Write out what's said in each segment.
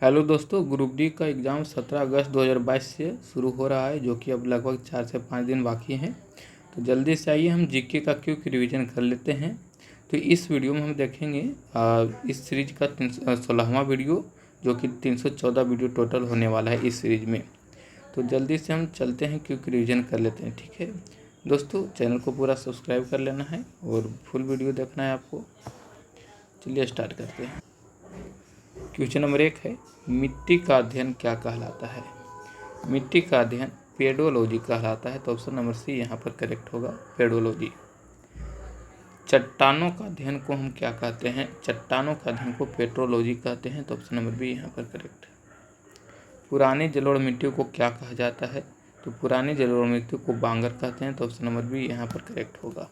Hello दोस्तों, group D का exam 17 अगस्त 2022 से शुरू हो रहा है, जो कि अब लगभग 4 से 5 दिन बाकी हैं। तो जल्दी से आइए हम जीके का क्विक रिवीजन कर लेते हैं। तो इस वीडियो में हम देखेंगे इस सीरीज का 16वां वीडियो, जो कि 314 वीडियो टोटल होने वाला है इस सीरीज में। तो जल्दी से हम चलते हैं, क्विक रिवीजन कर लेते हैं। ठीक है दोस्तों, चैनल को पूरा सब्सक्राइब कर लेना है और फुल वीडियो देखना है आपको। चलिए स्टार्ट करते हैं। क्वेश्चन नंबर 1 है, मिट्टी का अध्ययन क्या कहलाता है? मिट्टी का अध्ययन पेडोलॉजी कहलाता है। तो ऑप्शन नंबर सी यहाँ पर करेक्ट होगा, पेडोलॉजी। चट्टानों का अध्ययन को हम क्या कहते हैं? चट्टानों का अध्ययन को पेट्रोलॉजी कहते हैं। तो ऑप्शन नंबर बी यहाँ पर करेक्ट। पुरानी जलोढ़ मिट्टी को क्या कहा जाता है? तो पुरानी जलोढ़ मिट्टी को बांगर कहते हैं। तो ऑप्शन नंबर बी यहाँ पर करेक्ट होगा।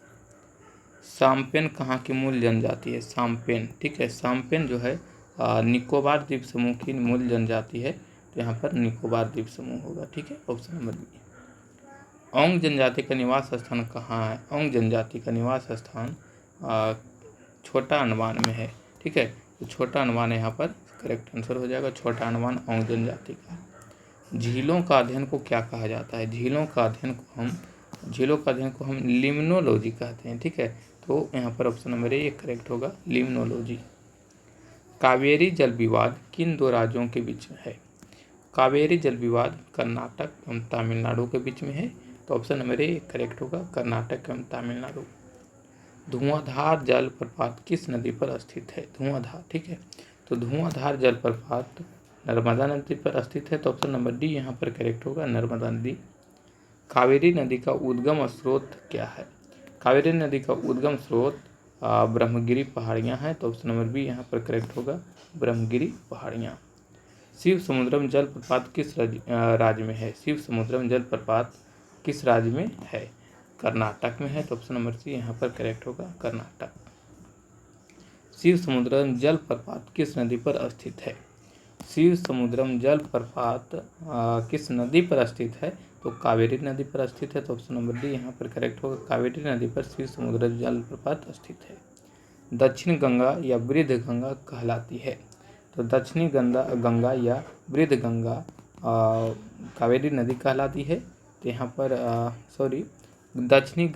साम्पेन कहाँ की मूल जनजाति है? साम्पेन, ठीक है, साम्पेन जो है निकोबार द्वीप समूह की मूल जनजाति है। तो यहाँ पर निकोबार द्वीप समूह होगा। ठीक है, ऑप्शन नंबर बी। औंग जनजाति का निवास स्थान कहाँ है? औंग जनजाति का निवास स्थान छोटा अंडमान में है। ठीक है, तो छोटा अंडमान यहाँ पर करेक्ट आंसर हो जाएगा, छोटा अंडमान औंग जनजाति का। झीलों का अध्ययन को क्या कहा जाता है? झीलों का अध्ययन को हम लिम्नोलॉजी कहते हैं। ठीक है, तो यहाँ पर ऑप्शन नंबर ए करेक्ट होगा, लिम्नोलॉजी। कावेरी जल विवाद किन दो राज्यों के बीच में है? कावेरी जल विवाद कर्नाटक एवं तमिलनाडु के बीच में है। तो ऑप्शन नंबर ए करेक्ट होगा, कर्नाटक एवं तमिलनाडु। धुआंधार जलप्रपात किस नदी पर स्थित है? धुआंधार, ठीक है, तो धुआंधार जलप्रपात नर्मदा नदी पर स्थित है। तो ऑप्शन नंबर डी यहाँ पर करेक्ट होगा, नर्मदा नदी। कावेरी नदी का उद्गम स्रोत क्या है? कावेरी नदी का उद्गम स्रोत ब्रह्मगिरी पहाड़ियाँ हैं। तो ऑप्शन नंबर बी यहाँ पर करेक्ट होगा, ब्रह्मगिरी पहाड़ियाँ। शिव समुद्रम जलप्रपात किस राज्य में है? शिव समुद्रम जलप्रपात किस राज्य में है? कर्नाटक में है। तो ऑप्शन नंबर सी यहाँ पर करेक्ट होगा, कर्नाटक। शिव समुद्रम जलप्रपात किस नदी पर स्थित है? शिव समुद्रम जलप्रपात किस नदी पर स्थित है? तो कावेरी नदी पर स्थित है। तो ऑप्शन नंबर डी यहाँ पर करेक्ट होगा, कावेरी नदी पर शिव समुद्र जलप्रपात स्थित है। दक्षिण गंगा या वृद्ध गंगा कहलाती है? तो दक्षिणी गंगा या वृद्ध गंगा कावेरी नदी कहलाती है। तो यहाँ पर दक्षिण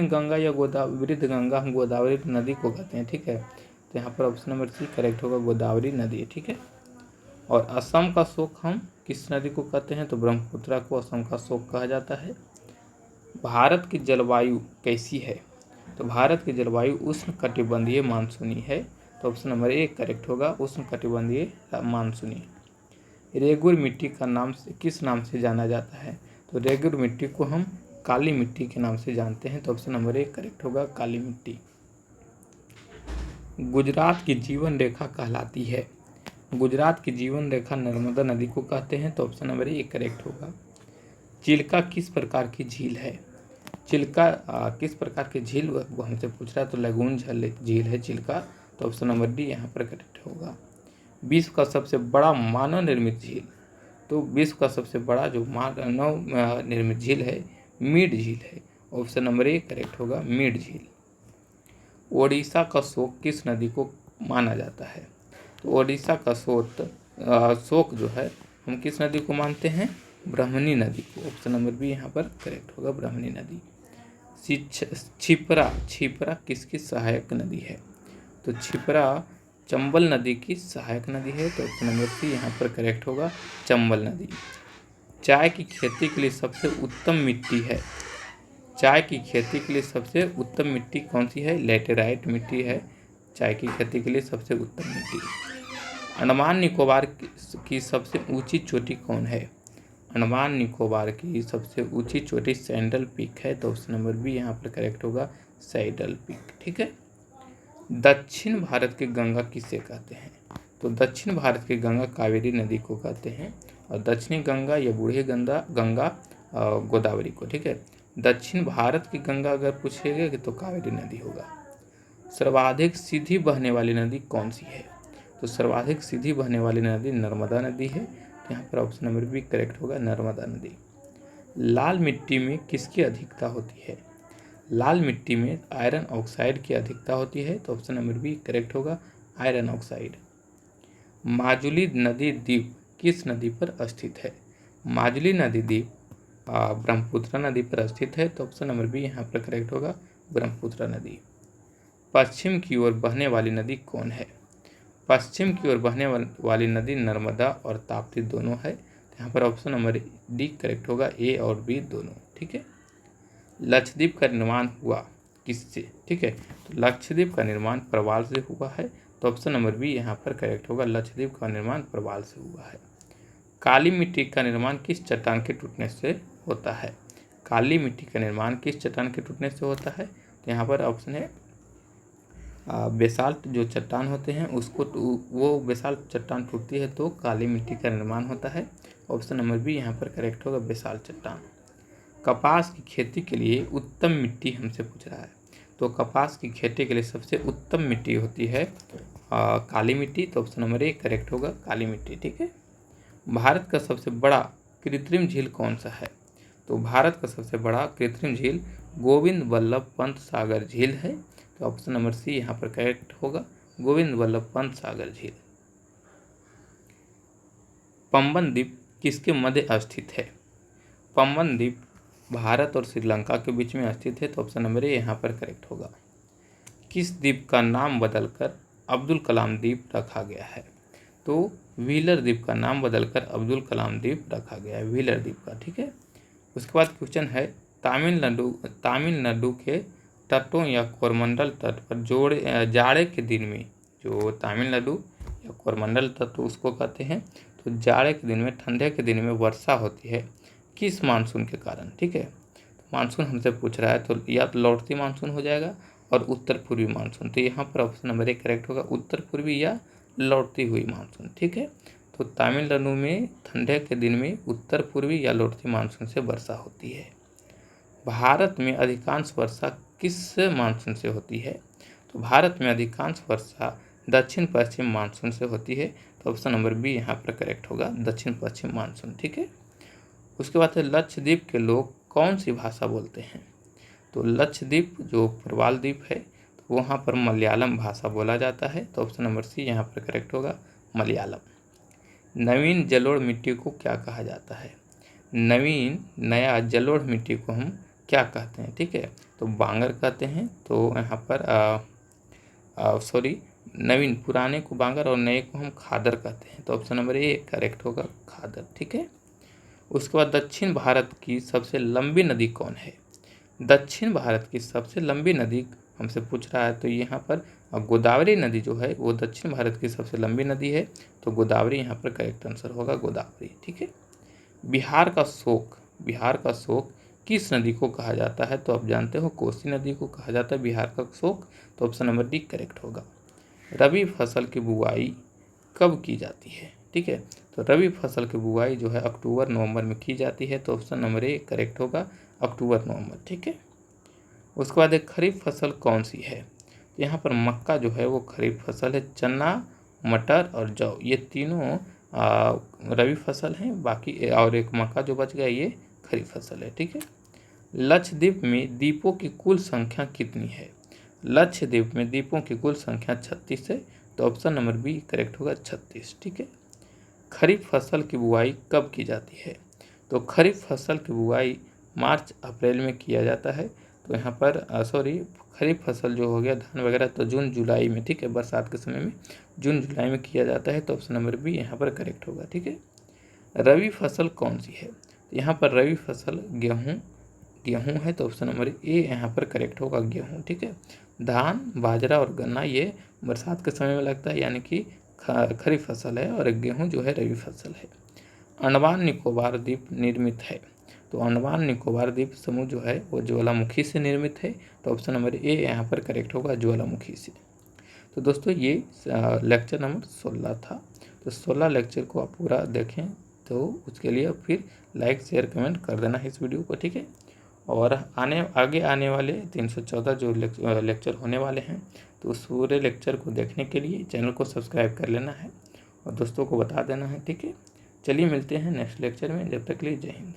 गंगा या वृद्ध गंगा हम गोदावरी नदी को कहते हैं। ठीक है, तो यहाँ पर ऑप्शन नंबर सी करेक्ट होगा, गोदावरी नदी। ठीक है, और असम का शोक हम किस नदी को कहते हैं? तो ब्रह्मपुत्रा को असम का शोक कहा जाता है। भारत की जलवायु कैसी है? तो भारत की जलवायु उष्णकटिबंधीय मानसूनी है। तो ऑप्शन नंबर ए करेक्ट होगा, उष्णकटिबंधीय मानसूनी। रेगुर मिट्टी का नाम से किस नाम से जाना जाता है? तो रेगुर मिट्टी को हम काली मिट्टी के नाम से जानते हैं। तो ऑप्शन नंबर ए करेक्ट होगा, काली मिट्टी। गुजरात की जीवन रेखा कहलाती है? गुजरात की जीवन रेखा नर्मदा नदी को कहते हैं। तो ऑप्शन नंबर ए करेक्ट होगा। चिल्का किस प्रकार की झील है? चिल्का किस प्रकार की झील वो हमसे पूछ रहा है, तो लगून झील है चिल्का। तो ऑप्शन नंबर डी यहाँ पर करेक्ट होगा। विश्व का सबसे बड़ा मानव निर्मित झील? तो विश्व का सबसे बड़ा जो मानव निर्मित झील है, मीड झील है। ऑप्शन नंबर ए करेक्ट होगा, मीड झील। ओडिशा का शोक किस नदी को माना जाता है? तो ओडिशा का शोक जो है हम किस नदी को मानते हैं? ब्रह्मणी नदी को। ऑप्शन नंबर बी यहाँ पर करेक्ट होगा, ब्रह्मणी नदी। छिपरा किसकी सहायक नदी है? तो छिपरा चंबल नदी की सहायक नदी है। तो ऑप्शन नंबर सी यहाँ पर करेक्ट होगा, चंबल नदी। चाय की खेती के लिए सबसे उत्तम मिट्टी है? चाय की खेती के लिए सबसे उत्तम मिट्टी कौन सी है? लेटेराइट मिट्टी है चाय की खेती के लिए सबसे उत्तम मिट्टी। अंडमान निकोबार की सबसे ऊंची चोटी कौन है? अंडमान निकोबार की सबसे ऊंची चोटी सैंडल पीक है। तो ऑप्शन नंबर बी यहाँ पर करेक्ट होगा, सैडल पीक। ठीक है, दक्षिण भारत की गंगा किसे कहते हैं? तो दक्षिण भारत की गंगा कावेरी नदी को कहते हैं, और दक्षिणी गंगा या बूढ़ी गंगा गोदावरी को। ठीक है, दक्षिण भारत की गंगा अगर पूछेगा तो कावेरी नदी होगा। सर्वाधिक सीधी बहने वाली नदी कौन सी है? तो सर्वाधिक सीधी बहने वाली नदी नर्मदा नदी है। तो यहाँ पर ऑप्शन नंबर बी करेक्ट होगा, नर्मदा नदी। लाल मिट्टी में किसकी अधिकता होती है? लाल मिट्टी में आयरन ऑक्साइड की अधिकता होती है। तो ऑप्शन नंबर बी करेक्ट होगा, आयरन ऑक्साइड। माजुली नदी द्वीप किस नदी पर स्थित है? माजुली नदी द्वीप ब्रह्मपुत्र नदी पर स्थित है, तो ऑप्शन नंबर बी यहाँ पर करेक्ट होगा, ब्रह्मपुत्र नदी। पश्चिम की ओर बहने वाली नदी कौन है? पश्चिम की ओर बहने वाली नदी नर्मदा और ताप्ती दोनों है, तो यहाँ पर ऑप्शन नंबर डी करेक्ट होगा, ए और बी दोनों। ठीक है। लक्षद्वीप का निर्माण हुआ किससे? ठीक है, तो लक्षद्वीप का निर्माण प्रवाल से हुआ है, तो ऑप्शन नंबर बी यहाँ पर करेक्ट होगा, लक्षद्वीप का निर्माण प्रवाल से हुआ है। काली मिट्टी का निर्माण किस चट्टान के टूटने से होता है? काली मिट्टी का निर्माण किस चट्टान के टूटने से होता है? तो यहाँ पर ऑप्शन है बेसाल्ट जो चट्टान होते हैं उसको वो बेसाल्ट चट्टान टूटती है तो काली मिट्टी का निर्माण होता है। ऑप्शन नंबर बी यहाँ पर करेक्ट होगा, बेसाल्ट चट्टान। कपास की खेती के लिए उत्तम मिट्टी हमसे पूछ रहा है, तो कपास की खेती के लिए सबसे उत्तम मिट्टी होती है काली मिट्टी, तो ऑप्शन नंबर ए करेक्ट होगा, काली मिट्टी। ठीक है। भारत का सबसे बड़ा कृत्रिम झील कौन सा है? तो भारत का सबसे बड़ा कृत्रिम झील गोविंद वल्लभ पंत सागर झील है, तो ऑप्शन नंबर सी यहाँ पर करेक्ट होगा, गोविंद वल्लभ पंत सागर झील। पंबन द्वीप किसके मध्य स्थित है? पंबन द्वीप भारत और श्रीलंका के बीच में स्थित है, तो ऑप्शन नंबर ए यहाँ पर करेक्ट होगा। किस द्वीप का नाम बदलकर अब्दुल कलाम द्वीप रखा गया है? तो व्हीलर द्वीप का नाम बदलकर अब्दुल कलाम द्वीप रखा गया है, व्हीलर द्वीप का। ठीक है। उसके बाद क्वेश्चन है तमिलनाडु के तटों या कोरमंडल तट पर जाड़े के दिन में, जो तमिलनाडु या कोरमंडल तट उसको कहते हैं, तो जाड़े के दिन में, ठंडे के दिन में वर्षा होती है किस मानसून के कारण? ठीक है, तो मानसून हमसे पूछ रहा है, तो या तो लौटती मानसून हो जाएगा और उत्तर पूर्वी मानसून, तो यहाँ पर ऑप्शन नंबर ए करेक्ट होगा, उत्तर पूर्वी या लौटती हुई मानसून। ठीक है, तो तमिलनाडु में ठंडे के दिन में उत्तर पूर्वी या लौटती मानसून से वर्षा होती है। भारत में अधिकांश वर्षा किस मानसून से होती है? तो भारत में अधिकांश वर्षा दक्षिण पश्चिम मानसून से होती है, तो ऑप्शन नंबर बी यहाँ पर करेक्ट होगा, दक्षिण पश्चिम मानसून। ठीक है। उसके बाद है लक्षद्वीप के लोग कौन सी भाषा बोलते हैं? तो लक्षद्वीप जो प्रवाल द्वीप है, तो वहाँ पर मलयालम भाषा बोला जाता है, तो ऑप्शन नंबर सी यहाँ पर करेक्ट होगा, मलयालम। नवीन जलोढ़ मिट्टी को क्या कहा जाता है? नया जलोढ़ मिट्टी को हम क्या कहते हैं? ठीक है, तो बांगर कहते हैं, तो यहाँ पर नवीन, पुराने को बांगर और नए को हम खादर कहते हैं, तो ऑप्शन नंबर ए करेक्ट होगा, खादर। ठीक है। उसके बाद दक्षिण भारत की सबसे लंबी नदी कौन है? दक्षिण भारत की सबसे लंबी नदी हमसे पूछ रहा है, तो यहाँ पर गोदावरी नदी जो है वो दक्षिण भारत की सबसे लंबी नदी है, तो गोदावरी यहाँ पर करेक्ट आंसर होगा, गोदावरी। ठीक है। बिहार का शोक किस नदी को कहा जाता है? तो आप जानते हो कोसी नदी को कहा जाता है बिहार का शोक, तो ऑप्शन नंबर डी करेक्ट होगा। रबी फसल की बुआई कब की जाती है? ठीक है, तो रबी फसल की बुआई जो है अक्टूबर नवंबर में की जाती है, तो ऑप्शन नंबर ए करेक्ट होगा, अक्टूबर नवंबर। ठीक है। उसके बाद एक खरीफ फसल कौन सी है? यहाँ पर मक्का जो है वो खरीफ फसल है, चना, मटर और जौ ये तीनों रबी फसल हैं, बाकी और एक मक्का जो बच गया ये खरीफ फसल है। ठीक है। लक्षद्वीप में द्वीपों की कुल संख्या कितनी है? लक्षद्वीप में द्वीपों की कुल संख्या 36 है, तो ऑप्शन नंबर बी करेक्ट होगा, 36। ठीक है। खरीफ फसल की बुआई कब की जाती है? तो खरीफ फसल की बुआई मार्च अप्रैल में किया जाता है, तो यहाँ पर खरीफ फसल जो हो गया धान वगैरह, तो जून जुलाई में, ठीक है, बरसात के समय में जून जुलाई में किया जाता है, तो ऑप्शन नंबर बी यहाँ पर करेक्ट होगा। ठीक है। रबी फसल कौन सी है? यहाँ पर रबी फसल गेहूँ है, तो ऑप्शन नंबर ए यहाँ पर करेक्ट होगा, गेहूँ। ठीक है। धान, बाजरा और गन्ना ये बरसात के समय में लगता है, यानी कि खरीफ फसल है, और गेहूँ जो है रबी फसल है। अंडमान निकोबार द्वीप निर्मित है, तो अंडमान निकोबार द्वीप समूह जो है वो ज्वालामुखी से निर्मित है, तो ऑप्शन नंबर ए यहाँ पर करेक्ट होगा, ज्वालामुखी से। तो दोस्तों ये लेक्चर नंबर 16 था, तो 16 लेक्चर को आप पूरा देखें, तो उसके लिए फिर लाइक शेयर कमेंट कर देना है इस वीडियो को। ठीक है। और आगे आने वाले 314 जो लेक्चर होने वाले हैं, तो उस पूरे लेक्चर को देखने के लिए चैनल को सब्सक्राइब कर लेना है और दोस्तों को बता देना है। ठीक है। चलिए मिलते हैं नेक्स्ट लेक्चर में, जब तक के लिए जय हिंद।